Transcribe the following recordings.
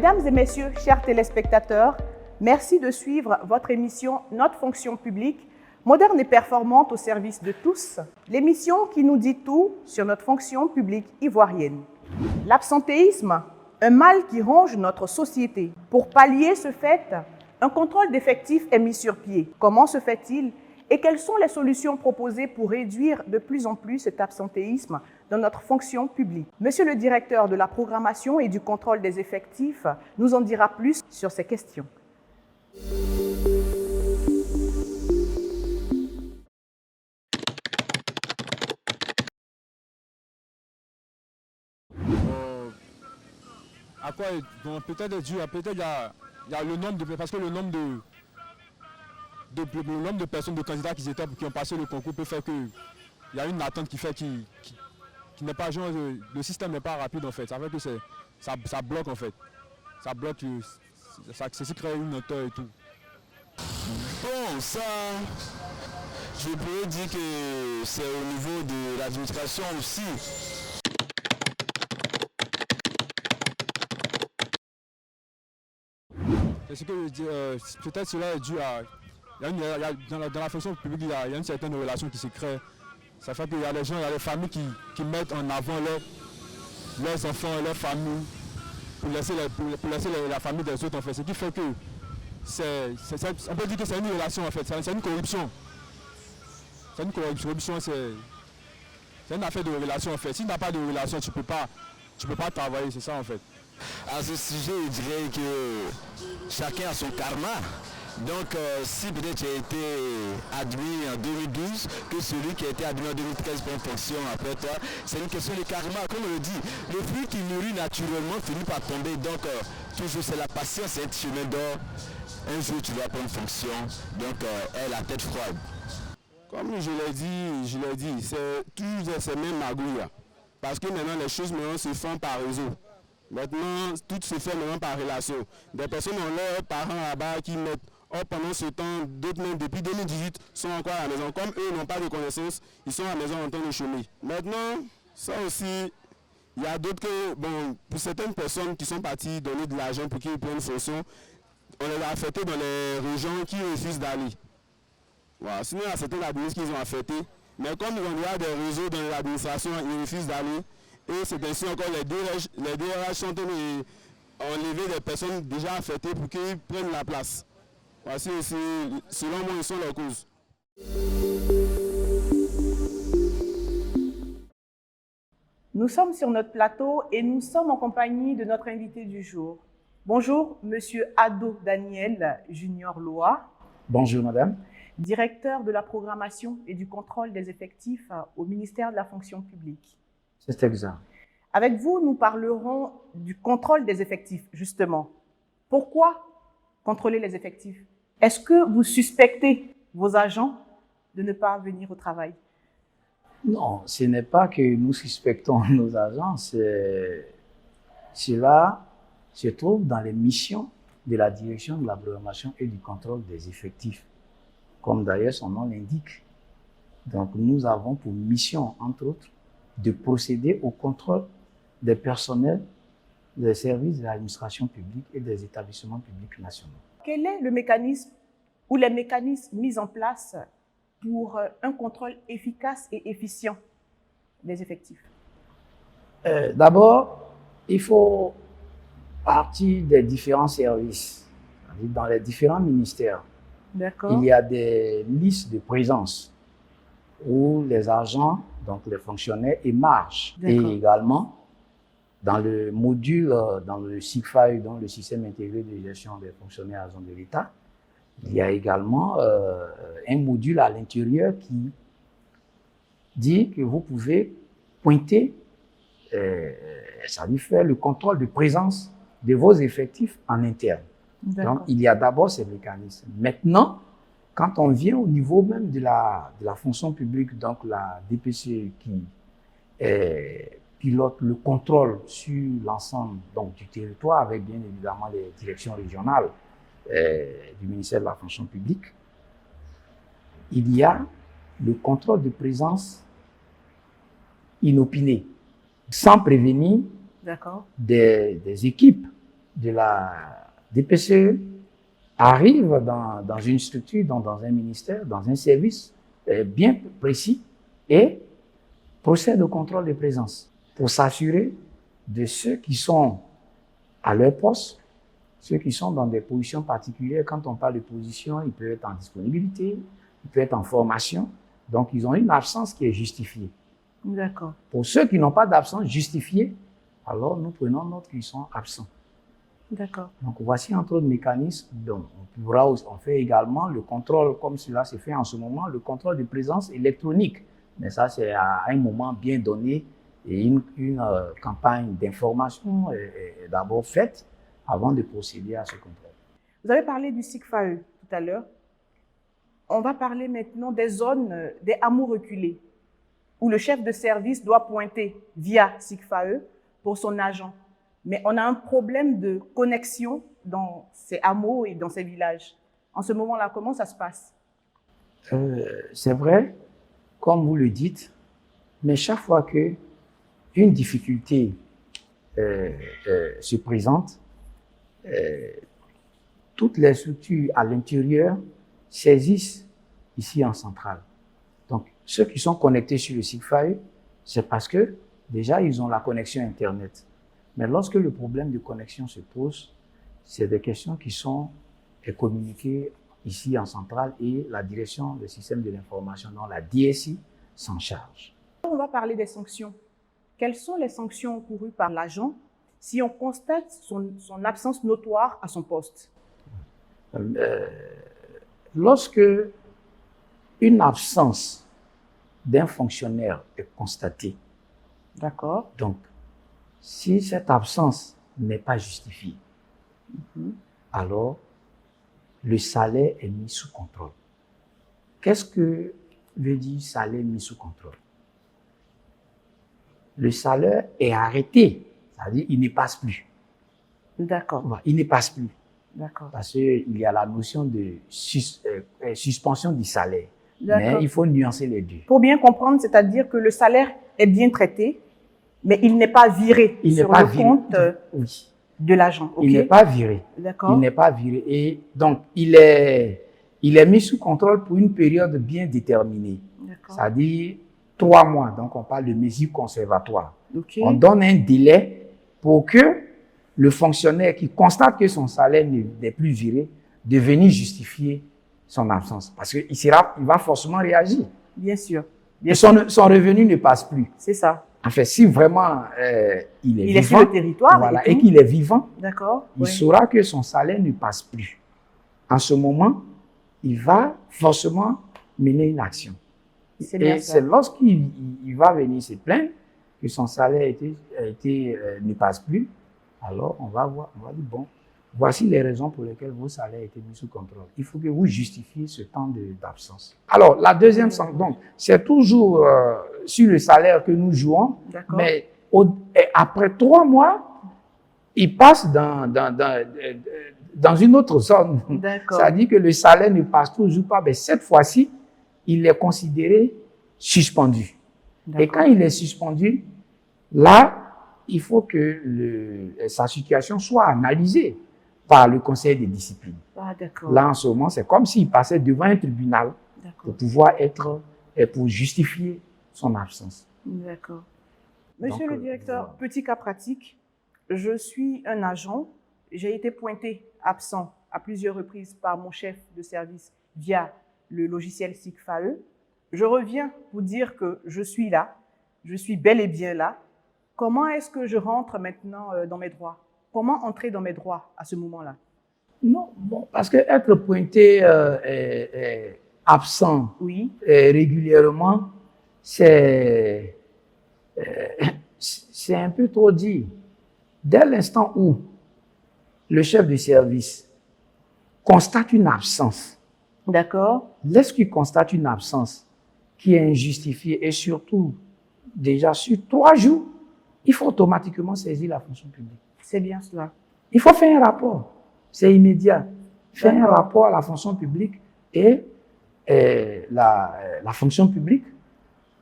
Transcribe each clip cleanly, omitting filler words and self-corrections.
Mesdames et messieurs, chers téléspectateurs, merci de suivre votre émission Notre fonction publique, moderne et performante au service de tous, l'émission qui nous dit tout sur notre fonction publique ivoirienne. L'absentéisme, un mal qui ronge notre société. Pour pallier ce fait, un contrôle d'effectifs est mis sur pied. Comment se fait-il et quelles sont les solutions proposées pour réduire de plus en plus cet absentéisme dans notre fonction publique? Monsieur le directeur de la programmation et du contrôle des effectifs nous en dira plus sur ces questions. À quoi peut-être dû à peut-être il y a le nombre de parce que le nombre de personnes, de candidats qui ont passé le concours peut faire qu'il y a une attente qui fait qui n'est pas genre le système n'est pas rapide en fait. Ça fait que ça bloque en fait. Ça bloque ça crée une hauteur et tout. Bon, ça, je pourrais dire que c'est au niveau de l'administration aussi. C'est que peut-être cela est dû à dans la fonction publique, il y a une certaine relation qui se crée. Ça fait qu'il y a des gens, il y a des familles qui mettent en avant leurs enfants et leurs familles pour laisser la famille des autres en fait. Ce qui fait que on peut dire que c'est une relation en fait, c'est une corruption. C'est une corruption, c'est une affaire de relation en fait. Si tu n'as pas de relation, tu peux pas travailler, c'est ça en fait. À ce sujet, je dirais que chacun a son karma. Donc, si peut-être tu as été admis en 2012, que celui qui a été admis en 2013 pour une fonction après toi, c'est une question de karma. Comme on le dit, le fruit qui mûrit naturellement finit par tomber. Donc, toujours c'est la patience, c'est un chemin d'or. Un jour, tu vas prendre une fonction. Donc, elle a la tête froide. Comme je l'ai dit, c'est toujours ces mêmes magouilles. Parce que maintenant, les choses maintenant se font par réseau. Maintenant, tout se fait maintenant par relation. Des personnes ont leurs parents là-bas qui mettent pendant ce temps, d'autres même depuis 2018 sont encore à la maison. Comme eux n'ont pas de connaissances, ils sont à la maison en train de chômer. Maintenant, ça aussi, il y a d'autres que, bon, pour certaines personnes qui sont parties donner de l'argent pour qu'ils prennent une fonction, on les a affectés dans les régions qui refusent d'aller. Voilà. Sinon, il y a certains administrations qu'ils ont affectés. Mais comme il y a des réseaux dans l'administration, ils refusent d'aller. Et c'est ainsi encore les DRH sont en train d'enlever des personnes déjà affectées pour qu'ils prennent la place. Voici, selon moi, ils sont les causes. Nous sommes sur notre plateau et nous sommes en compagnie de notre invité du jour. Bonjour, Monsieur Ado Daniel Junior Loa. Bonjour, madame. Directeur de la programmation et du contrôle des effectifs au ministère de la fonction publique. C'est exact. Avec vous, nous parlerons du contrôle des effectifs, justement. Pourquoi contrôler les effectifs? Est-ce que vous suspectez vos agents de ne pas venir au travail? Non, ce n'est pas que nous suspectons nos agents, cela se trouve dans les missions de la direction de la programmation et du contrôle des effectifs, comme d'ailleurs son nom l'indique. Donc nous avons pour mission, entre autres, de procéder au contrôle des personnels des services de l'administration publique et des établissements publics nationaux. Quel est le mécanisme ou les mécanismes mis en place pour un contrôle efficace et efficient des effectifs? D'abord, il faut partir des différents services, dans les différents ministères. Il y a des listes de présence où les agents, donc les fonctionnaires, émargent. Et également, dans le module, dans le SIGFAI, dans le système intégré de gestion des fonctionnaires agents de l'État, il y a également un module à l'intérieur qui dit que vous pouvez pointer, ça lui fait le contrôle de présence de vos effectifs en interne. Donc, il y a d'abord ces mécanismes. Maintenant, quand on vient au niveau même de la fonction publique, donc la DPCE qui pilote le contrôle sur l'ensemble du territoire avec bien évidemment les directions régionales du ministère de la fonction publique, il y a le contrôle de présence inopiné, sans prévenir des équipes de la DPCE arrive dans une structure, dans un ministère, dans un service bien précis et procède au contrôle de présence pour s'assurer de ceux qui sont à leur poste, ceux qui sont dans des positions particulières. Quand on parle de position, ils peuvent être en disponibilité, ils peuvent être en formation. Donc, ils ont une absence qui est justifiée. D'accord. Pour ceux qui n'ont pas d'absence justifiée, alors nous prenons note qu'ils sont absents. D'accord. Donc, voici entre autres mécanismes dont on fait également le contrôle, comme cela se fait en ce moment, le contrôle de présence électronique. Mais ça, c'est à un moment bien donné et une campagne d'information est d'abord faite avant de procéder à ce contrôle. Vous avez parlé du SICFAE tout à l'heure. On va parler maintenant des zones, des hameaux reculés, où le chef de service doit pointer via SICFAE pour son agent. Mais on a un problème de connexion dans ces hameaux et dans ces villages. En ce moment-là, comment ça se passe? C'est vrai, comme vous le dites, mais chaque fois qu'une difficulté se présente, toutes les structures à l'intérieur saisissent ici en centrale. Donc, ceux qui sont connectés sur le SICFAE, c'est parce que déjà, ils ont la connexion Internet. Mais lorsque le problème de connexion se pose, c'est des questions qui sont communiquées ici en centrale et la direction des systèmes de l'information, dont la DSI, s'en charge. On va parler des sanctions. Quelles sont les sanctions encourues par l'agent si on constate son absence notoire à son poste? Lorsque une absence d'un fonctionnaire est constatée, d'accord, donc si cette absence n'est pas justifiée, alors le salaire est mis sous contrôle. Qu'est-ce que veut dire salaire mis sous contrôle? Le salaire est arrêté, c'est-à-dire il ne passe plus. D'accord. Il ne passe plus. D'accord. Parce qu'il y a la notion de suspension du salaire. Mais il faut nuancer les deux. Pour bien comprendre, c'est-à-dire que le salaire est bien traité, mais il n'est pas viré sur le compte de l'agent. Il n'est pas viré. D'accord. Il n'est pas viré. Et donc, il est mis sous contrôle pour une période bien déterminée. C'est-à-dire 3 mois. Donc, on parle de mesures conservatoires. On donne un délai pour que le fonctionnaire qui constate que son salaire n'est plus viré, de venir justifier son absence. Parce qu'il va forcément réagir. Bien sûr. Et son revenu ne passe plus. C'est ça. En fait, si vraiment il est vivant, sur le territoire, voilà, et qu'il est vivant, il oui, saura que son salaire ne passe plus. En ce moment, il va forcément mener une action. Et c'est lorsqu'il va venir se plaindre que son salaire ne passe plus, alors on va dire, bon, voici les raisons pour lesquelles vos salaires ont été mis sous contrôle. Il faut que vous justifiez ce temps d'absence. Alors, la deuxième sanction, donc, c'est toujours sur le salaire que nous jouons, mais après 3 mois, il passe dans une autre zone. C'est-à-dire que le salaire ne passe toujours pas, mais cette fois-ci, il est considéré suspendu. Et quand il est suspendu, là, il faut que sa situation soit analysée par le conseil de discipline. Là, en ce moment, c'est comme s'il passait devant un tribunal pour pouvoir pour justifier son absence. D'accord. Monsieur le directeur, petit cas pratique, je suis un agent, j'ai été pointé absent à plusieurs reprises par mon chef de service via le logiciel SICFAE. Je reviens pour dire que je suis là, je suis bel et bien là. Comment est-ce que je rentre maintenant dans mes droits? Comment entrer dans mes droits à ce moment-là? Non, bon, parce que être pointé absent régulièrement, c'est un peu trop dit. Dès l'instant où le chef de service constate une absence, lorsqu'il constate une absence qui est injustifiée et surtout déjà sur 3 jours, il faut automatiquement saisir la fonction publique. C'est bien cela. Il faut faire un rapport. C'est immédiat. Faire un rapport à la fonction publique et la fonction publique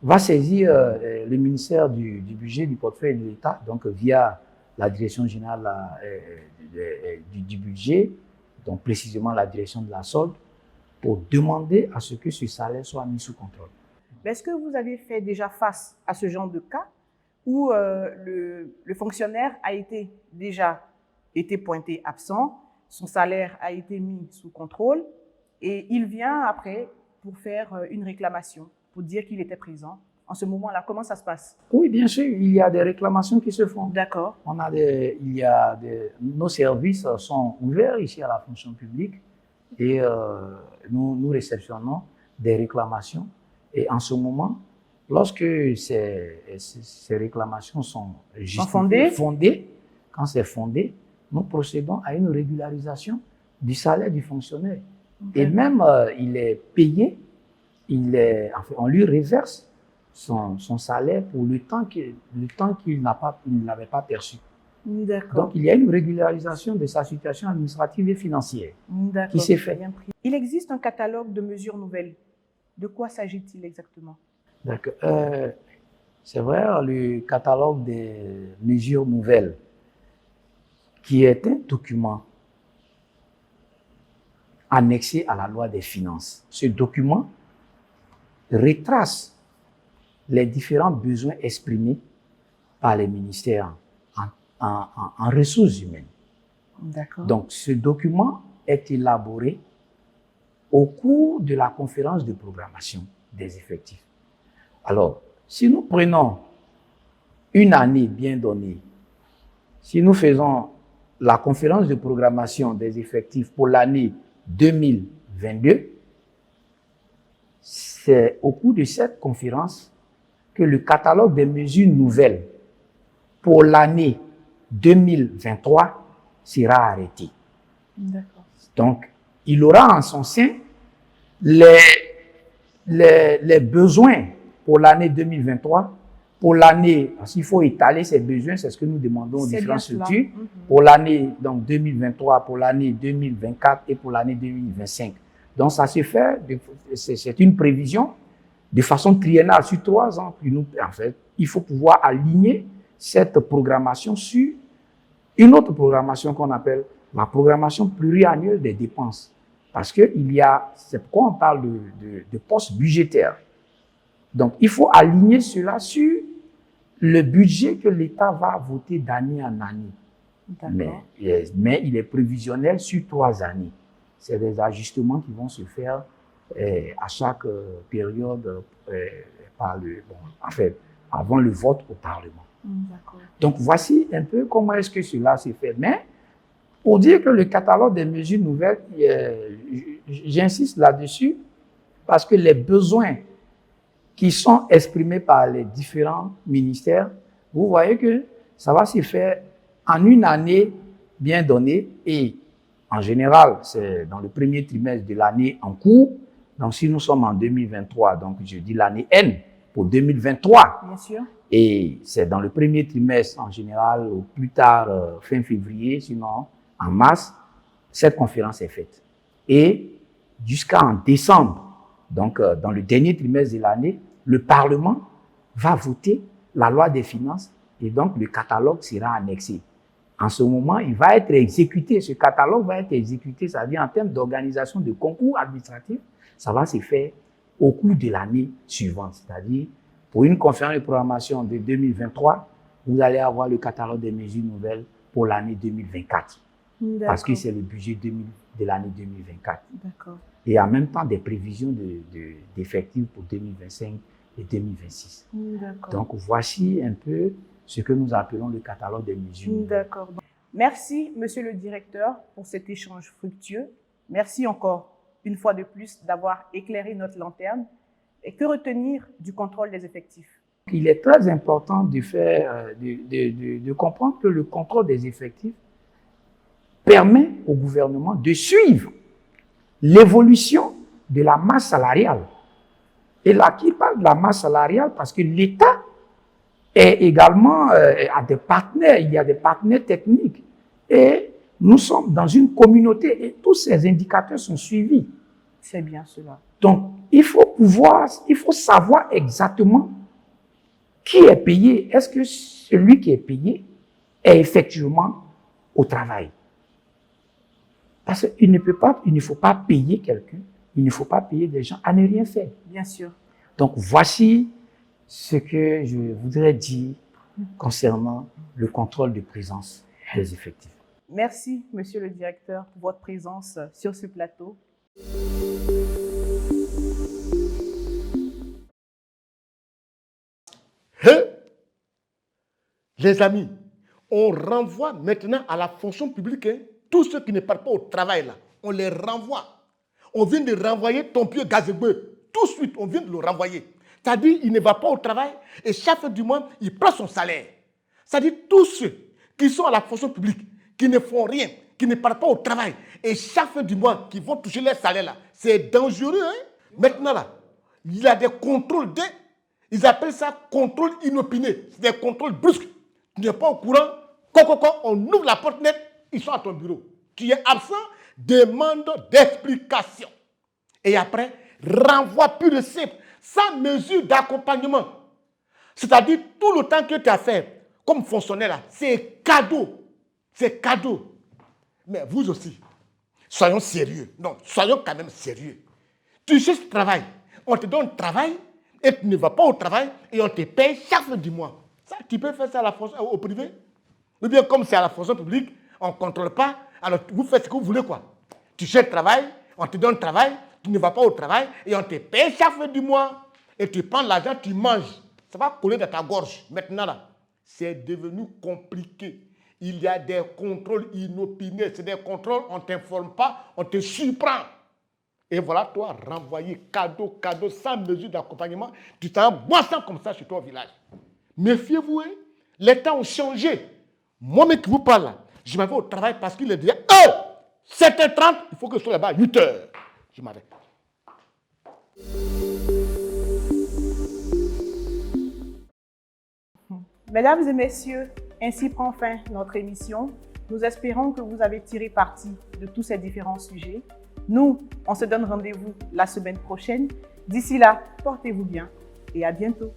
va saisir le ministère du budget, du portefeuille de l'État, donc via la direction générale du budget, donc précisément la direction de la solde, pour demander à ce que ce salaire soit mis sous contrôle. Est-ce que vous avez fait déjà face à ce genre de cas où le fonctionnaire a déjà été pointé absent, son salaire a été mis sous contrôle et il vient après pour faire une réclamation, pour dire qu'il était présent? En ce moment-là, comment ça se passe? Oui, bien sûr, il y a des réclamations qui se font. D'accord. Nos services sont ouverts ici à la fonction publique et nous réceptionnons des réclamations. Et en ce moment, lorsque ces réclamations sont fondées, quand c'est fondé, nous procédons à une régularisation du salaire du fonctionnaire. Okay. Et même, il est payé, on lui reverse son salaire pour le temps qu'il n'avait pas perçu. Donc, il y a une régularisation de sa situation administrative et financière qui s'est faite. Il existe un catalogue de mesures nouvelles. De quoi s'agit-il exactement? D'accord. C'est vrai, le catalogue des mesures nouvelles, qui est un document annexé à la loi des finances. Ce document retrace les différents besoins exprimés par les ministères en ressources humaines. D'accord. Donc, ce document est élaboré au cours de la conférence de programmation des effectifs. Alors, si nous prenons une année bien donnée, si nous faisons la conférence de programmation des effectifs pour l'année 2022, c'est au cours de cette conférence que le catalogue des mesures nouvelles pour l'année 2023 sera arrêté. D'accord. Donc, il aura en son sein les besoins pour l'année 2023, pour l'année, parce qu'il faut étaler ces besoins, c'est ce que nous demandons aux différentes structures, pour l'année 2023, pour l'année 2024 et pour l'année 2025. Donc, ça se fait, c'est une prévision de façon triennale sur 3 ans. En fait, il faut pouvoir aligner cette programmation sur une autre programmation qu'on appelle la programmation pluriannuelle des dépenses. Parce que c'est pourquoi on parle de postes budgétaires. Donc, il faut aligner cela sur le budget que l'État va voter d'année en année. Mais il est prévisionnel sur 3 années. C'est des ajustements qui vont se faire à chaque période avant le vote au Parlement. Donc, voici un peu comment est-ce que cela se fait. Mais, pour dire que le catalogue des mesures nouvelles, j'insiste là-dessus, parce que les besoins qui sont exprimés par les différents ministères, vous voyez que ça va se faire en une année bien donnée et en général, c'est dans le premier trimestre de l'année en cours. Donc, si nous sommes en 2023, donc je dis l'année N pour 2023. Bien sûr. Et c'est dans le premier trimestre en général, au plus tard fin février, sinon en mars, cette conférence est faite. Et jusqu'en décembre, donc dans le dernier trimestre de l'année, le Parlement va voter la loi des finances et donc le catalogue sera annexé. En ce moment, il va être exécuté, ce catalogue va être exécuté, c'est-à-dire en termes d'organisation de concours administratifs, ça va se faire au cours de l'année suivante. C'est-à-dire, pour une conférence de programmation de 2023, vous allez avoir le catalogue des mesures nouvelles pour l'année 2024. Parce que c'est le budget de l'année 2024. D'accord. Et en même temps, des prévisions d'effectifs pour 2025 et 2026. D'accord. Donc, voici un peu ce que nous appelons le catalogue des mesures. D'accord. Merci, monsieur le directeur, pour cet échange fructueux. Merci encore, une fois de plus, d'avoir éclairé notre lanterne. Et que retenir du contrôle des effectifs? Il est très important de comprendre que le contrôle des effectifs permet au gouvernement de suivre l'évolution de la masse salariale. Et là, qui parle de la masse salariale parce que l'État est également à des partenaires, il y a des partenaires techniques. Et nous sommes dans une communauté et tous ces indicateurs sont suivis. C'est bien cela. Donc, il faut savoir exactement qui est payé. Est-ce que celui qui est payé est effectivement au travail. Parce qu'il ne faut pas payer quelqu'un, il ne faut pas payer des gens à ne rien faire. Bien sûr. Donc, voici ce que je voudrais dire concernant le contrôle de présence des effectifs. Merci, monsieur le directeur, pour votre présence sur ce plateau. Les amis, on renvoie maintenant à la fonction publique, hein, tous ceux qui ne partent pas au travail, là, on les renvoie. On vient de renvoyer ton pied Gazebeu. Tout de suite, on vient de le renvoyer. C'est-à-dire, il ne va pas au travail et chaque fin du mois, il prend son salaire. C'est-à-dire, tous ceux qui sont à la fonction publique, qui ne font rien, qui ne partent pas au travail et chaque fin du mois, qui vont toucher leur salaire, là, c'est dangereux. Hein? Maintenant, là, il y a des contrôles ils appellent ça contrôle inopiné. C'est des contrôles brusques. Tu n'es pas au courant, on ouvre la porte nette, ils sont à ton bureau. Tu es absent, demande d'explication. Et après, renvoi pur et simple, sans mesure d'accompagnement. C'est-à-dire, tout le temps que tu as fait comme fonctionnaire, là, c'est cadeau. C'est cadeau. Mais vous aussi, soyons sérieux. Non, soyons quand même sérieux. Tu cherches du travail, on te donne travail, et tu ne vas pas au travail, et on te paye chaque fin du mois. Ça, tu peux faire ça au privé. Ou bien comme c'est à la fonction publique, on ne contrôle pas, alors vous faites ce que vous voulez, quoi. Tu cherches travail, on te donne travail, tu ne vas pas au travail, et on te paye chaque fin du mois. Et tu prends l'argent, tu manges. Ça va coller dans ta gorge. Maintenant, là, c'est devenu compliqué. Il y a des contrôles inopinés. C'est des contrôles, on ne t'informe pas, on te surprend. Et voilà, toi, renvoyé cadeau, sans mesure d'accompagnement. Tu t'en boissant comme ça chez toi au village. Méfiez-vous, hein? Les temps ont changé. Moi-même qui vous parle là, je m'en vais au travail parce qu'il est déjà 7h30, il faut que je sois là-bas à 8h. Je m'en vais. Mesdames et messieurs, ainsi prend fin notre émission. Nous espérons que vous avez tiré parti de tous ces différents sujets. Nous, on se donne rendez-vous la semaine prochaine. D'ici là, portez-vous bien et à bientôt.